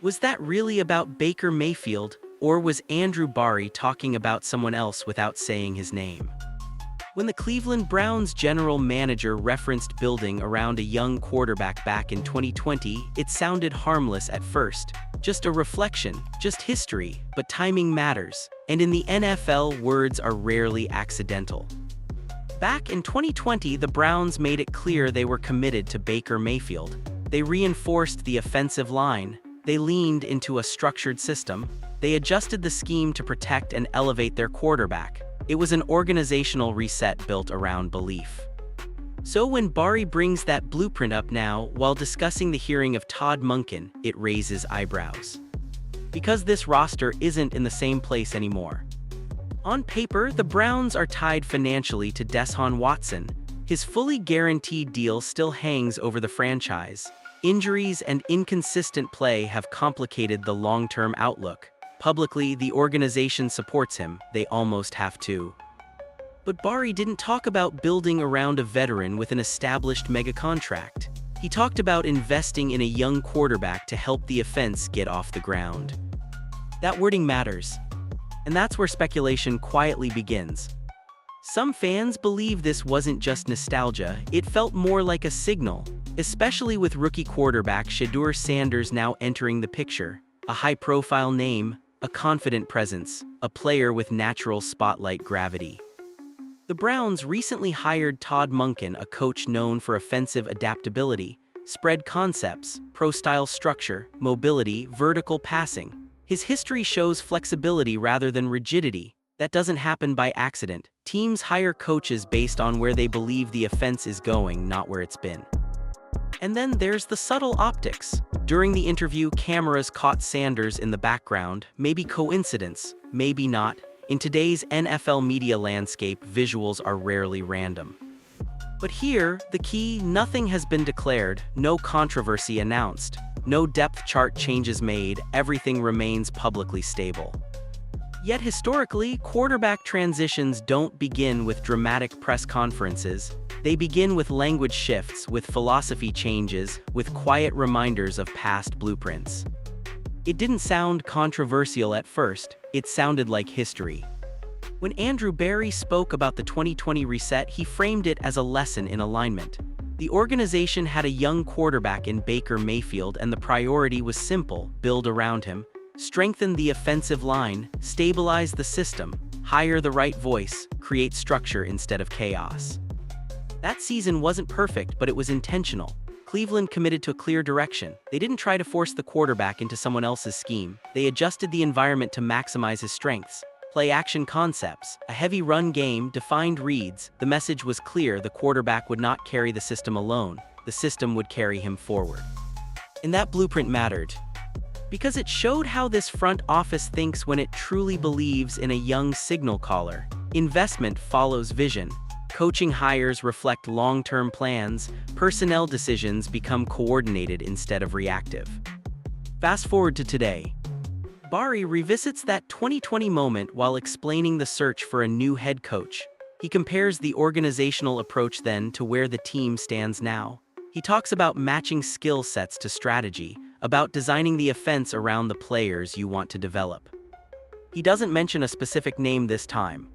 Was that really about Baker Mayfield, or was Andrew Barry talking about someone else without saying his name? When the Cleveland Browns general manager referenced building around a young quarterback back in 2020, it sounded harmless at first. Just a reflection, just history, but timing matters. And in the NFL, words are rarely accidental. Back in 2020, the Browns made it clear they were committed to Baker Mayfield. They reinforced the offensive line. They leaned into a structured system. They adjusted the scheme to protect and elevate their quarterback. It was an organizational reset built around belief. So when Barry brings that blueprint up now, while discussing the hearing of Todd Monken, it raises eyebrows. Because this roster isn't in the same place anymore. On paper, the Browns are tied financially to Deshaun Watson. His fully guaranteed deal still hangs over the franchise. Injuries and inconsistent play have complicated the long-term outlook. Publicly, the organization supports him. They almost have to. But Barry didn't talk about building around a veteran with an established mega contract. He talked about investing in a young quarterback to help the offense get off the ground. That wording matters. And that's where speculation quietly begins. Some fans believe this wasn't just nostalgia, it felt more like a signal, especially with rookie quarterback Shedeur Sanders now entering the picture. A high-profile name, a confident presence, a player with natural spotlight gravity. The Browns recently hired Todd Monken, a coach known for offensive adaptability, spread concepts, pro-style structure, mobility, vertical passing. His history shows flexibility rather than rigidity. That doesn't happen by accident. Teams hire coaches based on where they believe the offense is going, not where it's been. And then there's the subtle optics. During the interview, cameras caught Sanders in the background. Maybe coincidence, maybe not. In today's NFL media landscape, visuals are rarely random. But here, the key: nothing has been declared, no controversy announced, no depth chart changes made, everything remains publicly stable. Yet historically, quarterback transitions don't begin with dramatic press conferences. They begin with language shifts, with philosophy changes, with quiet reminders of past blueprints. It didn't sound controversial at first, it sounded like history. When Andrew Barry spoke about the 2020 reset, he framed it as a lesson in alignment. The organization had a young quarterback in Baker Mayfield, and the priority was simple: build around him, strengthen the offensive line, stabilize the system, hire the right voice, create structure instead of chaos. That season wasn't perfect, but it was intentional. Cleveland committed to a clear direction. They didn't try to force the quarterback into someone else's scheme. They adjusted the environment to maximize his strengths. Play-action concepts, a heavy run game, defined reads. The message was clear: the quarterback would not carry the system alone. The system would carry him forward. And that blueprint mattered, because it showed how this front office thinks when it truly believes in a young signal caller. Investment follows vision. Coaching hires reflect long-term plans. Personnel decisions become coordinated instead of reactive. Fast forward to today. Barry revisits that 2020 moment while explaining the search for a new head coach. He compares the organizational approach then to where the team stands now. He talks about matching skill sets to strategy, about designing the offense around the players you want to develop. He doesn't mention a specific name this time,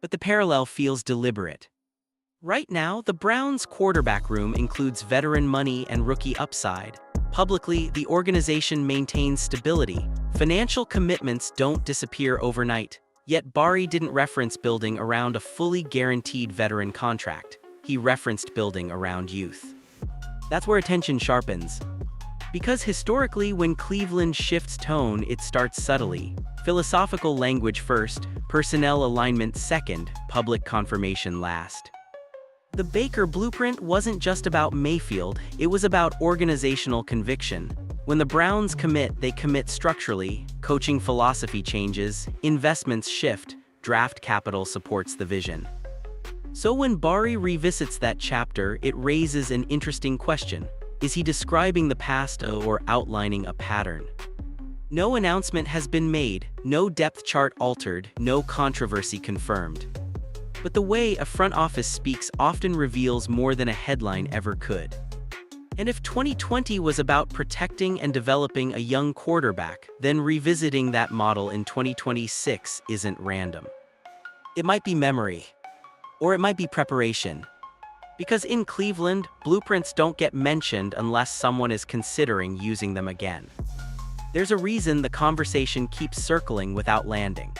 but the parallel feels deliberate. Right now, the Browns' quarterback room includes veteran money and rookie upside. Publicly, the organization maintains stability. Financial commitments don't disappear overnight. Yet Barry didn't reference building around a fully guaranteed veteran contract. He referenced building around youth. That's where attention sharpens. Because historically, when Cleveland shifts tone, it starts subtly. Philosophical language first, personnel alignment second, public confirmation last. The Baker blueprint wasn't just about Mayfield, it was about organizational conviction. When the Browns commit, they commit structurally. Coaching philosophy changes, investments shift, draft capital supports the vision. So when Barry revisits that chapter, it raises an interesting question. Is he describing the past or outlining a pattern? No announcement has been made, no depth chart altered, no controversy confirmed. But the way a front office speaks often reveals more than a headline ever could. And if 2020 was about protecting and developing a young quarterback, then revisiting that model in 2026 isn't random. It might be memory, or it might be preparation. Because in Cleveland, blueprints don't get mentioned unless someone is considering using them again. There's a reason the conversation keeps circling without landing.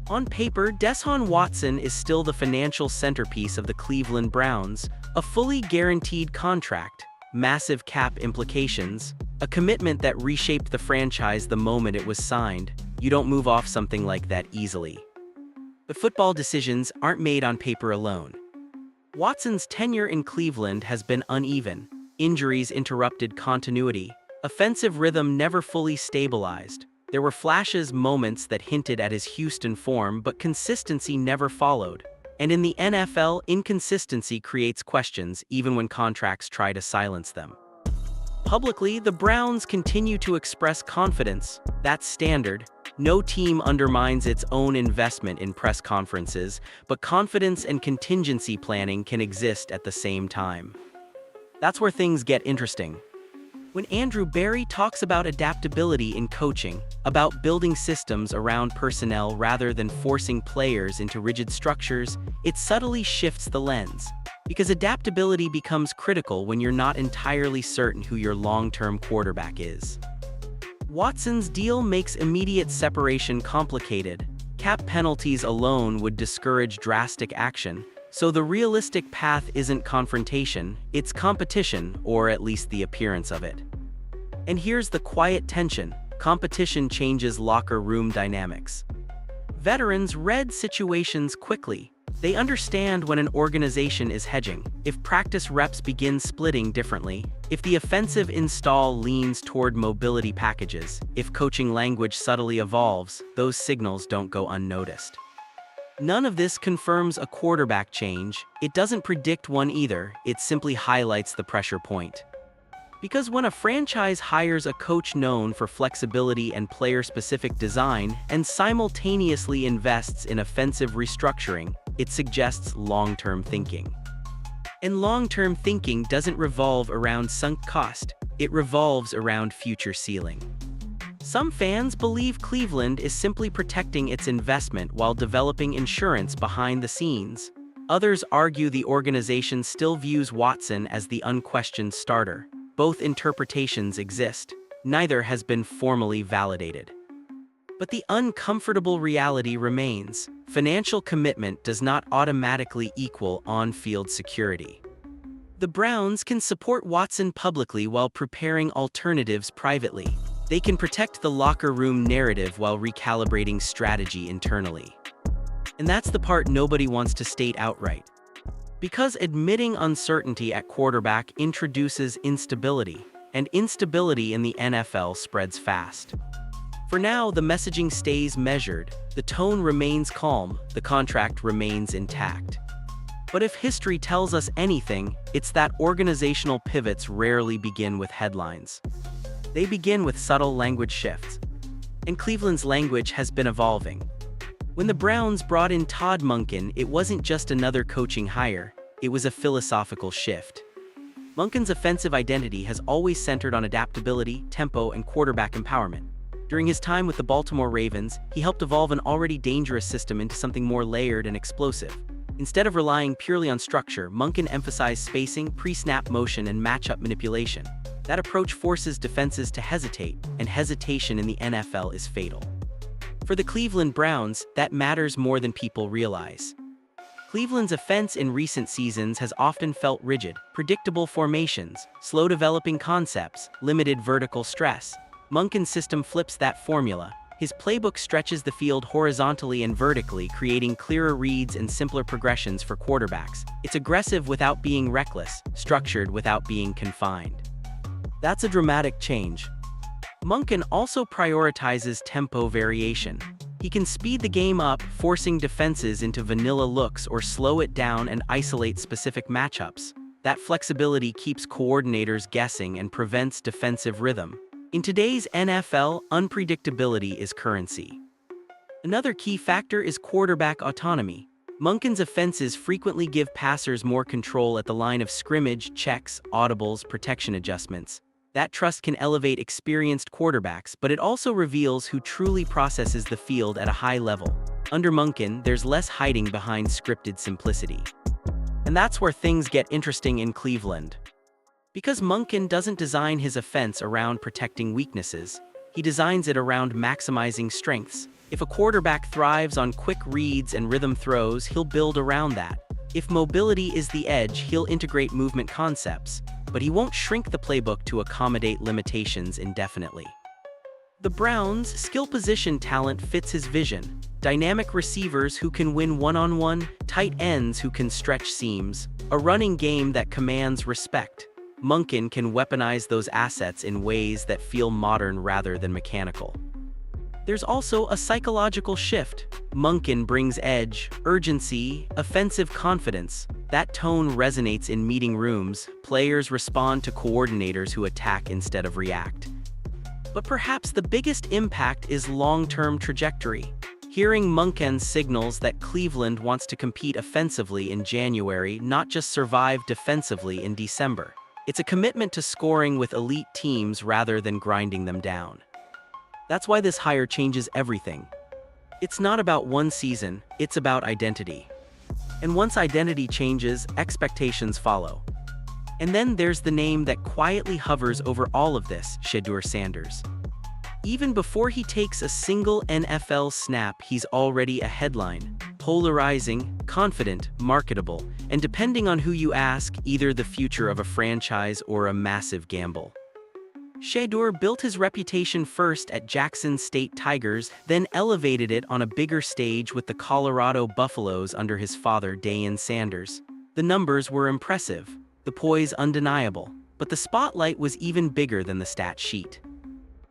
On paper, Deshaun Watson is still the financial centerpiece of the Cleveland Browns, a fully guaranteed contract, massive cap implications, a commitment that reshaped the franchise the moment it was signed. You don't move off something like that easily. But football decisions aren't made on paper alone. Watson's tenure in Cleveland has been uneven. Injuries interrupted continuity. Offensive rhythm never fully stabilized. There were flashes, moments that hinted at his Houston form, but consistency never followed. And in the NFL, inconsistency creates questions even when contracts try to silence them. Publicly, the Browns continue to express confidence. That's standard. No team undermines its own investment in press conferences, but confidence and contingency planning can exist at the same time. That's where things get interesting. When Andrew Barry talks about adaptability in coaching, about building systems around personnel rather than forcing players into rigid structures, it subtly shifts the lens. Because adaptability becomes critical when you're not entirely certain who your long-term quarterback is. Watson's deal makes immediate separation complicated. Cap penalties alone would discourage drastic action, so the realistic path isn't confrontation, it's competition, or at least the appearance of it. And here's the quiet tension: competition changes locker room dynamics. Veterans read situations quickly. They understand when an organization is hedging, if practice reps begin splitting differently, if the offensive install leans toward mobility packages, if coaching language subtly evolves, those signals don't go unnoticed. None of this confirms a quarterback change. It doesn't predict one either, it simply highlights the pressure point. Because when a franchise hires a coach known for flexibility and player-specific design and simultaneously invests in offensive restructuring, it suggests long-term thinking. And long-term thinking doesn't revolve around sunk cost, it revolves around future ceiling. Some fans believe Cleveland is simply protecting its investment while developing insurance behind the scenes. Others argue the organization still views Watson as the unquestioned starter. Both interpretations exist. Neither has been formally validated. But the uncomfortable reality remains: financial commitment does not automatically equal on-field security. The Browns can support Watson publicly while preparing alternatives privately. They can protect the locker room narrative while recalibrating strategy internally. And that's the part nobody wants to state outright. Because admitting uncertainty at quarterback introduces instability, and instability in the NFL spreads fast. For now, the messaging stays measured, the tone remains calm, the contract remains intact. But if history tells us anything, it's that organizational pivots rarely begin with headlines. They begin with subtle language shifts. And Cleveland's language has been evolving. When the Browns brought in Todd Monken, it wasn't just another coaching hire, it was a philosophical shift. Monken's offensive identity has always centered on adaptability, tempo, and quarterback empowerment. During his time with the Baltimore Ravens, he helped evolve an already dangerous system into something more layered and explosive. Instead of relying purely on structure, Monken emphasized spacing, pre-snap motion, and matchup manipulation. That approach forces defenses to hesitate, and hesitation in the NFL is fatal. For the Cleveland Browns, that matters more than people realize. Cleveland's offense in recent seasons has often felt rigid: predictable formations, slow developing concepts, limited vertical stress. Monken's system flips that formula. His playbook stretches the field horizontally and vertically, creating clearer reads and simpler progressions for quarterbacks. It's aggressive without being reckless, structured without being confined. That's a dramatic change. Monken also prioritizes tempo variation. He can speed the game up, forcing defenses into vanilla looks, or slow it down and isolate specific matchups. That flexibility keeps coordinators guessing and prevents defensive rhythm. In today's NFL, unpredictability is currency. Another key factor is quarterback autonomy. Monken's offenses frequently give passers more control at the line of scrimmage, checks, audibles, protection adjustments. That trust can elevate experienced quarterbacks, but it also reveals who truly processes the field at a high level. Under Monken, there's less hiding behind scripted simplicity. And that's where things get interesting in Cleveland. Because Monken doesn't design his offense around protecting weaknesses, he designs it around maximizing strengths. If a quarterback thrives on quick reads and rhythm throws, he'll build around that. If mobility is the edge, he'll integrate movement concepts, but he won't shrink the playbook to accommodate limitations indefinitely. The Browns' skill position talent fits his vision. Dynamic receivers who can win one-on-one, tight ends who can stretch seams, a running game that commands respect. Monken can weaponize those assets in ways that feel modern rather than mechanical. There's also a psychological shift. Monken brings edge, urgency, offensive confidence. That tone resonates in meeting rooms. Players respond to coordinators who attack instead of react. But perhaps the biggest impact is long-term trajectory. Hearing Monken signals that Cleveland wants to compete offensively in January, not just survive defensively in December. It's a commitment to scoring with elite teams rather than grinding them down. That's why this hire changes everything. It's not about one season, it's about identity. And once identity changes, expectations follow. And then there's the name that quietly hovers over all of this, Shedeur Sanders. Even before he takes a single NFL snap, he's already a headline. Polarizing, confident, marketable, and depending on who you ask, either the future of a franchise or a massive gamble. Shedeur built his reputation first at Jackson State Tigers, then elevated it on a bigger stage with the Colorado Buffaloes under his father, Deion Sanders. The numbers were impressive, the poise undeniable, but the spotlight was even bigger than the stat sheet.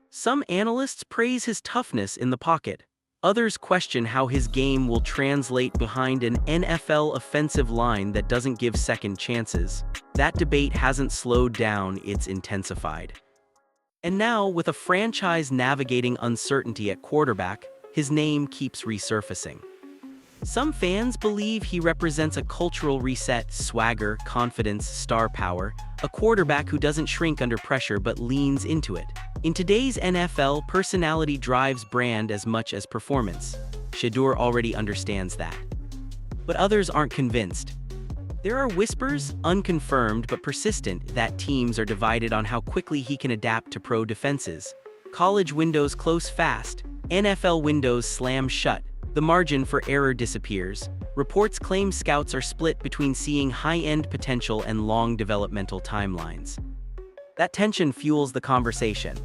Some analysts praise his toughness in the pocket. Others question how his game will translate behind an NFL offensive line that doesn't give second chances. That debate hasn't slowed down, it's intensified. And now, with a franchise navigating uncertainty at quarterback, his name keeps resurfacing. Some fans believe he represents a cultural reset, swagger, confidence, star power, a quarterback who doesn't shrink under pressure but leans into it. In today's NFL, personality drives brand as much as performance. Shedeur already understands that. But others aren't convinced. There are whispers, unconfirmed but persistent, that teams are divided on how quickly he can adapt to pro defenses. College windows close fast, NFL windows slam shut. The margin for error disappears. Reports claim scouts are split between seeing high-end potential and long developmental timelines. That tension fuels the conversation.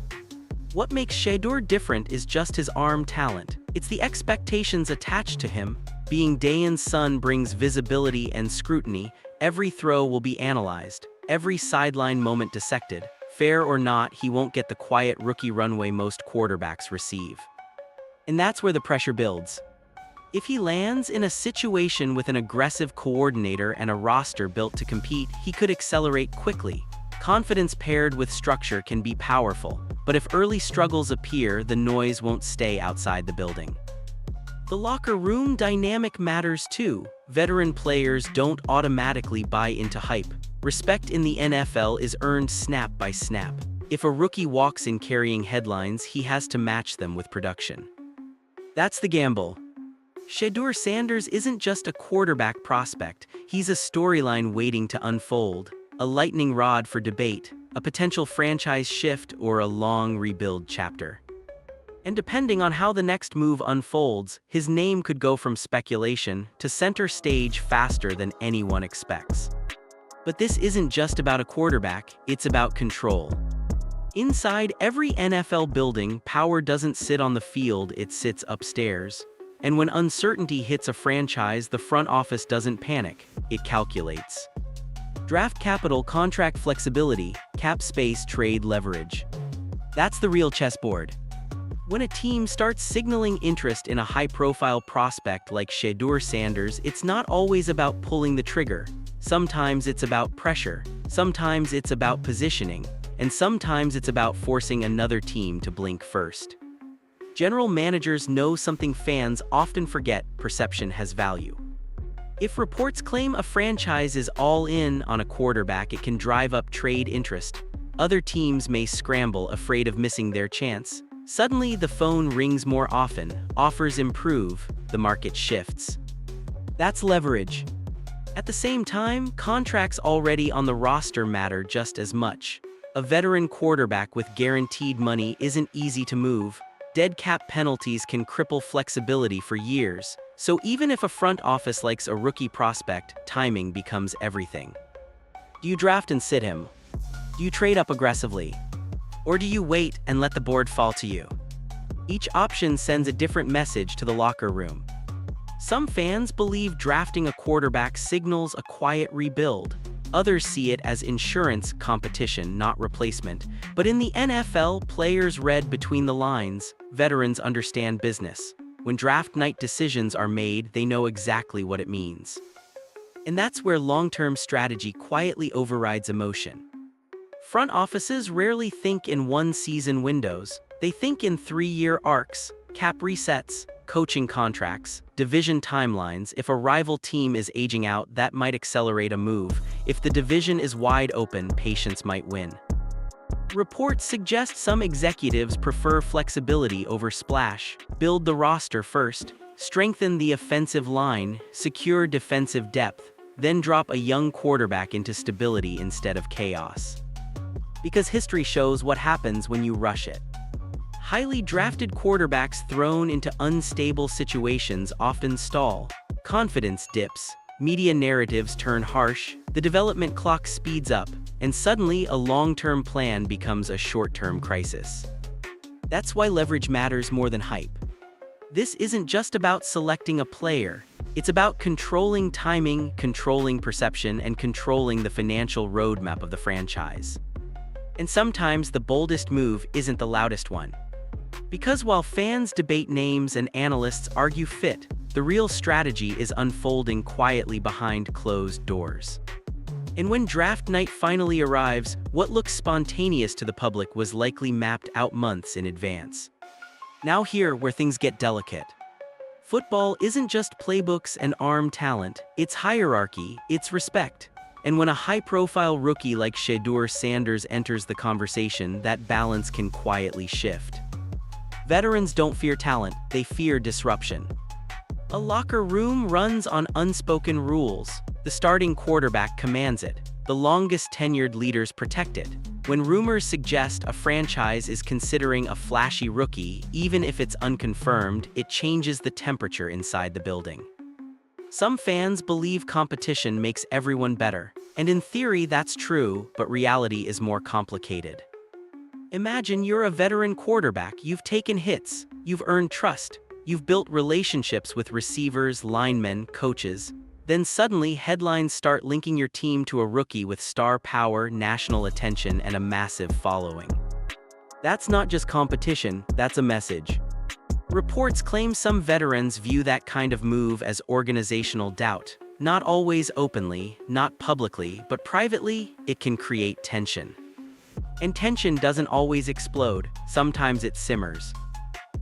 What makes Shedeur different is just his arm talent. It's the expectations attached to him. Being Daion's son brings visibility and scrutiny. Every throw will be analyzed, every sideline moment dissected. Fair or not, he won't get the quiet rookie runway most quarterbacks receive. And that's where the pressure builds. If he lands in a situation with an aggressive coordinator and a roster built to compete, he could accelerate quickly. Confidence paired with structure can be powerful, but if early struggles appear, the noise won't stay outside the building. The locker room dynamic matters too. Veteran players don't automatically buy into hype. Respect in the NFL is earned snap by snap. If a rookie walks in carrying headlines, he has to match them with production. That's the gamble. Shedeur Sanders isn't just a quarterback prospect, he's a storyline waiting to unfold, a lightning rod for debate, a potential franchise shift, or a long rebuild chapter. And depending on how the next move unfolds, his name could go from speculation to center stage faster than anyone expects. But this isn't just about a quarterback, it's about control. Inside every NFL building, power doesn't sit on the field, it sits upstairs. And when uncertainty hits a franchise, the front office doesn't panic, it calculates. Draft capital, contract flexibility, cap space, trade leverage. That's the real chessboard. When a team starts signaling interest in a high-profile prospect like Shedeur Sanders, it's not always about pulling the trigger. Sometimes it's about pressure, sometimes it's about positioning, and sometimes it's about forcing another team to blink first. General managers know something fans often forget: perception has value. If reports claim a franchise is all in on a quarterback, it can drive up trade interest. Other teams may scramble, afraid of missing their chance. Suddenly, the phone rings more often, offers improve, the market shifts. That's leverage. At the same time, contracts already on the roster matter just as much. A veteran quarterback with guaranteed money isn't easy to move. Dead cap penalties can cripple flexibility for years. So even if a front office likes a rookie prospect, timing becomes everything. Do you draft and sit him? Do you trade up aggressively? Or do you wait and let the board fall to you? Each option sends a different message to the locker room. Some fans believe drafting a quarterback signals a quiet rebuild. Others see it as insurance competition, not replacement. But in the NFL, players read between the lines. Veterans understand business. When draft night decisions are made, they know exactly what it means. And that's where long-term strategy quietly overrides emotion. Front offices rarely think in one-season windows. They think in 3-year arcs, cap resets, coaching contracts, division timelines. If a rival team is aging out, that might accelerate a move. If the division is wide open, patience might win. Reports suggest some executives prefer flexibility over splash. Build the roster first, strengthen the offensive line, secure defensive depth, then drop a young quarterback into stability instead of chaos. Because history shows what happens when you rush it. Highly drafted quarterbacks thrown into unstable situations often stall. Confidence dips, media narratives turn harsh, the development clock speeds up, and suddenly a long-term plan becomes a short-term crisis. That's why leverage matters more than hype. This isn't just about selecting a player. It's about controlling timing, controlling perception, and controlling the financial roadmap of the franchise. And sometimes the boldest move isn't the loudest one. Because while fans debate names and analysts argue fit, the real strategy is unfolding quietly behind closed doors. And when draft night finally arrives, what looks spontaneous to the public was likely mapped out months in advance. Now here where things get delicate. Football isn't just playbooks and arm talent, it's hierarchy, it's respect. And when a high-profile rookie like Shedeur Sanders enters the conversation, that balance can quietly shift. Veterans don't fear talent, they fear disruption. A locker room runs on unspoken rules. The starting quarterback commands it. The longest-tenured leaders protect it. When rumors suggest a franchise is considering a flashy rookie, even if it's unconfirmed, it changes the temperature inside the building. Some fans believe competition makes everyone better. And in theory, that's true, but reality is more complicated. Imagine you're a veteran quarterback, you've taken hits, you've earned trust, you've built relationships with receivers, linemen, coaches. Then suddenly, headlines start linking your team to a rookie with star power, national attention, and a massive following. That's not just competition, that's a message. Reports claim some veterans view that kind of move as organizational doubt. Not always openly, not publicly, but privately, it can create tension. And tension doesn't always explode, sometimes it simmers.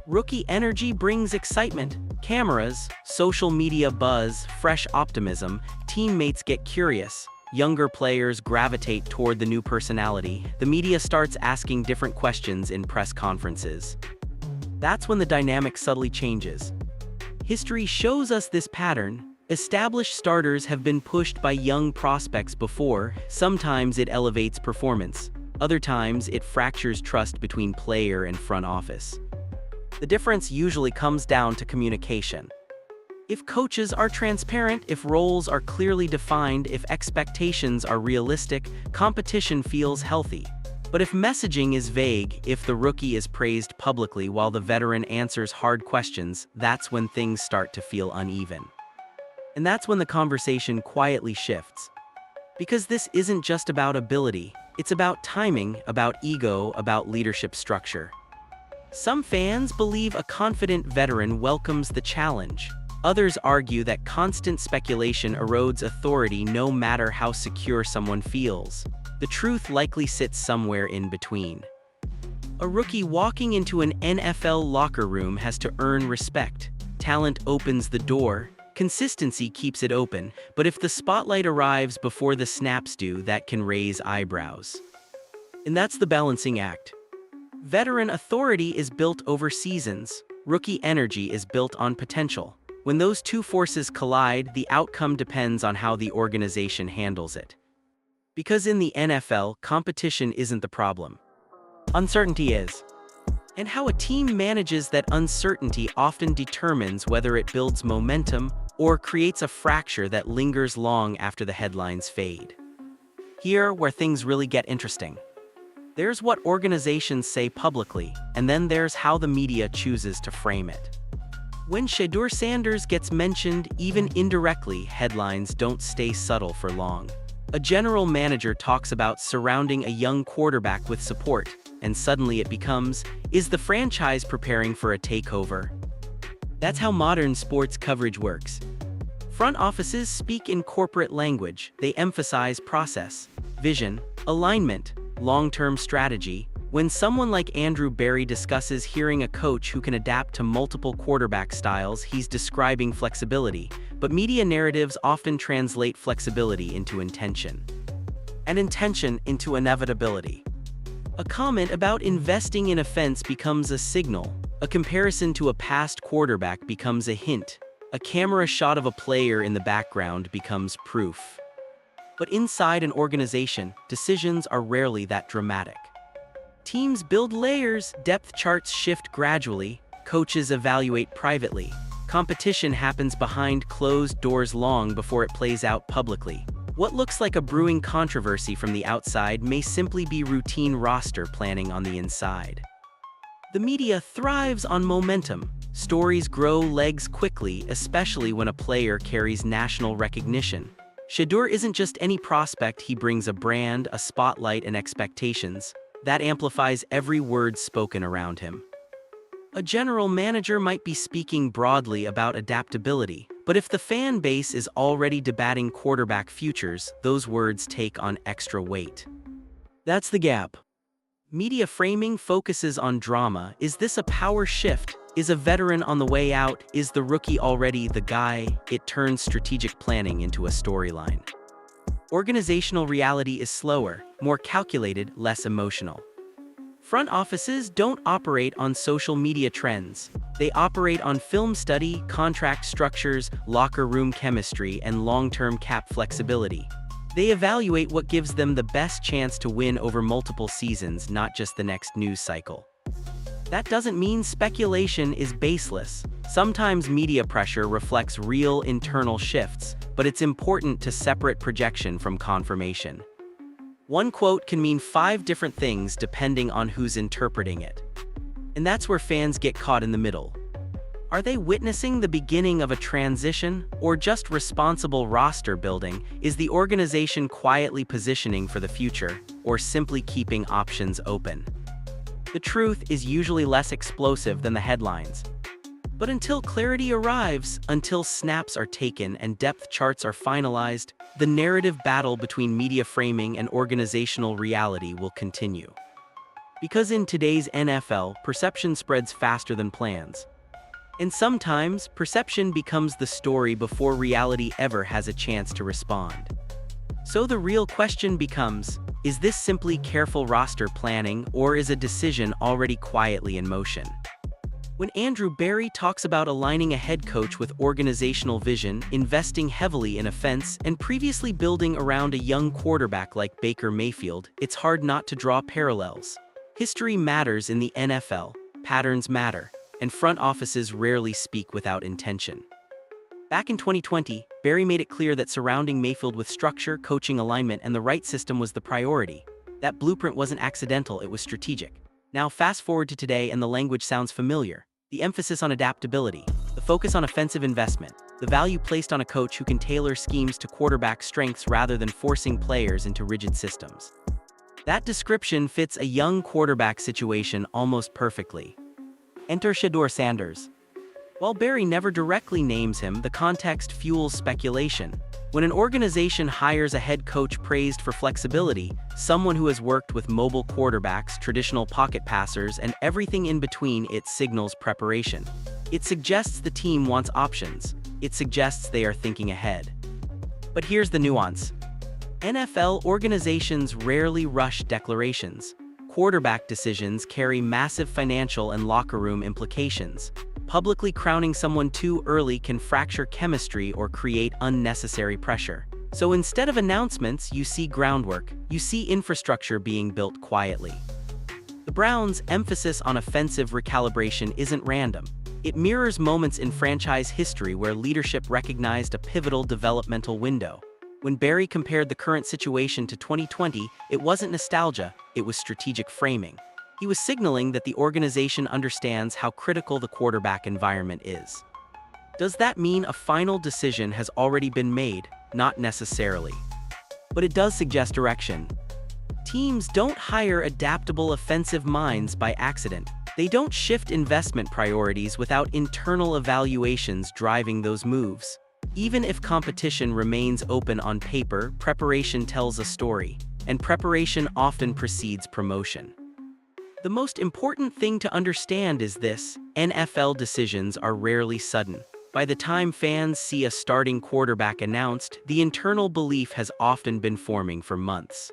Rookie energy brings excitement, cameras, social media buzz, fresh optimism, teammates get curious, younger players gravitate toward the new personality, the media starts asking different questions in press conferences. That's when the dynamic subtly changes. History shows us this pattern. Established starters have been pushed by young prospects before. Sometimes it elevates performance. Other times, it fractures trust between player and front office. The difference usually comes down to communication. If coaches are transparent, if roles are clearly defined, if expectations are realistic, competition feels healthy. But if messaging is vague, if the rookie is praised publicly while the veteran answers hard questions, that's when things start to feel uneven. And that's when the conversation quietly shifts. Because this isn't just about ability, it's about timing, about ego, about leadership structure. Some fans believe a confident veteran welcomes the challenge. Others argue that constant speculation erodes authority no matter how secure someone feels. The truth likely sits somewhere in between. A rookie walking into an NFL locker room has to earn respect. Talent opens the door, Consistency keeps it open, but if the spotlight arrives before the snaps do, that can raise eyebrows. And that's the balancing act. Veteran authority is built over seasons. Rookie energy is built on potential. When those two forces collide, the outcome depends on how the organization handles it. Because in the NFL, competition isn't the problem. Uncertainty is. And how a team manages that uncertainty often determines whether it builds momentum or creates a fracture that lingers long after the headlines fade. Here, where things really get interesting. There's what organizations say publicly, and then there's how the media chooses to frame it. When Shedeur Sanders gets mentioned, even indirectly, headlines don't stay subtle for long. A general manager talks about surrounding a young quarterback with support, and suddenly it becomes, is the franchise preparing for a takeover? That's how modern sports coverage works. Front offices speak in corporate language. They emphasize process, vision, alignment, long-term strategy. When someone like Andrew Barry discusses hearing a coach who can adapt to multiple quarterback styles, he's describing flexibility, but media narratives often translate flexibility into intention, and intention into inevitability. A comment about investing in offense becomes a signal. A comparison to a past quarterback becomes a hint. A camera shot of a player in the background becomes proof. But inside an organization, decisions are rarely that dramatic. Teams build layers, depth charts shift gradually, coaches evaluate privately. Competition happens behind closed doors long before it plays out publicly. What looks like a brewing controversy from the outside may simply be routine roster planning on the inside. The media thrives on momentum. Stories grow legs quickly, especially when a player carries national recognition. Shedeur isn't just any prospect, he brings a brand, a spotlight, and expectations. That amplifies every word spoken around him. A general manager might be speaking broadly about adaptability, but if the fan base is already debating quarterback futures, those words take on extra weight. That's the gap. Media framing focuses on drama. Is this a power shift? Is a veteran on the way out? Is the rookie already the guy? It turns strategic planning into a storyline. Organizational reality is slower, more calculated, less emotional. Front offices don't operate on social media trends. They operate on film study, contract structures, locker room chemistry, and long-term cap flexibility. They evaluate what gives them the best chance to win over multiple seasons, not just the next news cycle. That doesn't mean speculation is baseless. Sometimes media pressure reflects real internal shifts, but it's important to separate projection from confirmation. One quote can mean 5 different things depending on who's interpreting it. And that's where fans get caught in the middle. Are they witnessing the beginning of a transition, or just responsible roster building? Is the organization quietly positioning for the future, or simply keeping options open? The truth is usually less explosive than the headlines. But until clarity arrives, until snaps are taken and depth charts are finalized, the narrative battle between media framing and organizational reality will continue. Because in today's NFL, perception spreads faster than plans. And sometimes, perception becomes the story before reality ever has a chance to respond. So the real question becomes, is this simply careful roster planning, or is a decision already quietly in motion? When Andrew Barry talks about aligning a head coach with organizational vision, investing heavily in offense, and previously building around a young quarterback like Baker Mayfield, it's hard not to draw parallels. History matters in the NFL, patterns matter, and front offices rarely speak without intention. Back in 2020, Barry made it clear that surrounding Mayfield with structure, coaching alignment, and the right system was the priority. That blueprint wasn't accidental, it was strategic. Now fast forward to today and the language sounds familiar. The emphasis on adaptability, the focus on offensive investment, the value placed on a coach who can tailor schemes to quarterback strengths rather than forcing players into rigid systems. That description fits a young quarterback situation almost perfectly. Enter Shedeur Sanders. While Barry never directly names him, the context fuels speculation. When an organization hires a head coach praised for flexibility, someone who has worked with mobile quarterbacks, traditional pocket passers, and everything in between, it signals preparation. It suggests the team wants options. it suggests they are thinking ahead. But here's the nuance. NFL organizations rarely rush declarations. Quarterback decisions carry massive financial and locker room implications. Publicly crowning someone too early can fracture chemistry or create unnecessary pressure. So instead of announcements, you see groundwork, you see infrastructure being built quietly. The Browns' emphasis on offensive recalibration isn't random. It mirrors moments in franchise history where leadership recognized a pivotal developmental window. When Barry compared the current situation to 2020, it wasn't nostalgia, it was strategic framing. He was signaling that the organization understands how critical the quarterback environment is. Does that mean a final decision has already been made? Not necessarily. But it does suggest direction. Teams don't hire adaptable offensive minds by accident. They don't shift investment priorities without internal evaluations driving those moves. Even if competition remains open on paper, preparation tells a story, and preparation often precedes promotion. The most important thing to understand is this: NFL decisions are rarely sudden. By the time fans see a starting quarterback announced, the internal belief has often been forming for months.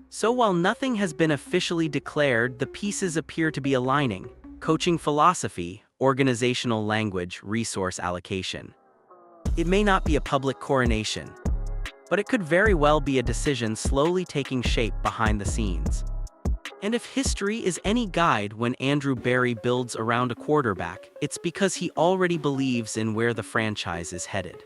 So while nothing has been officially declared, the pieces appear to be aligning: coaching philosophy, organizational language, resource allocation. It may not be a public coronation, but it could very well be a decision slowly taking shape behind the scenes. And if history is any guide, when Andrew Barry builds around a quarterback, it's because he already believes in where the franchise is headed.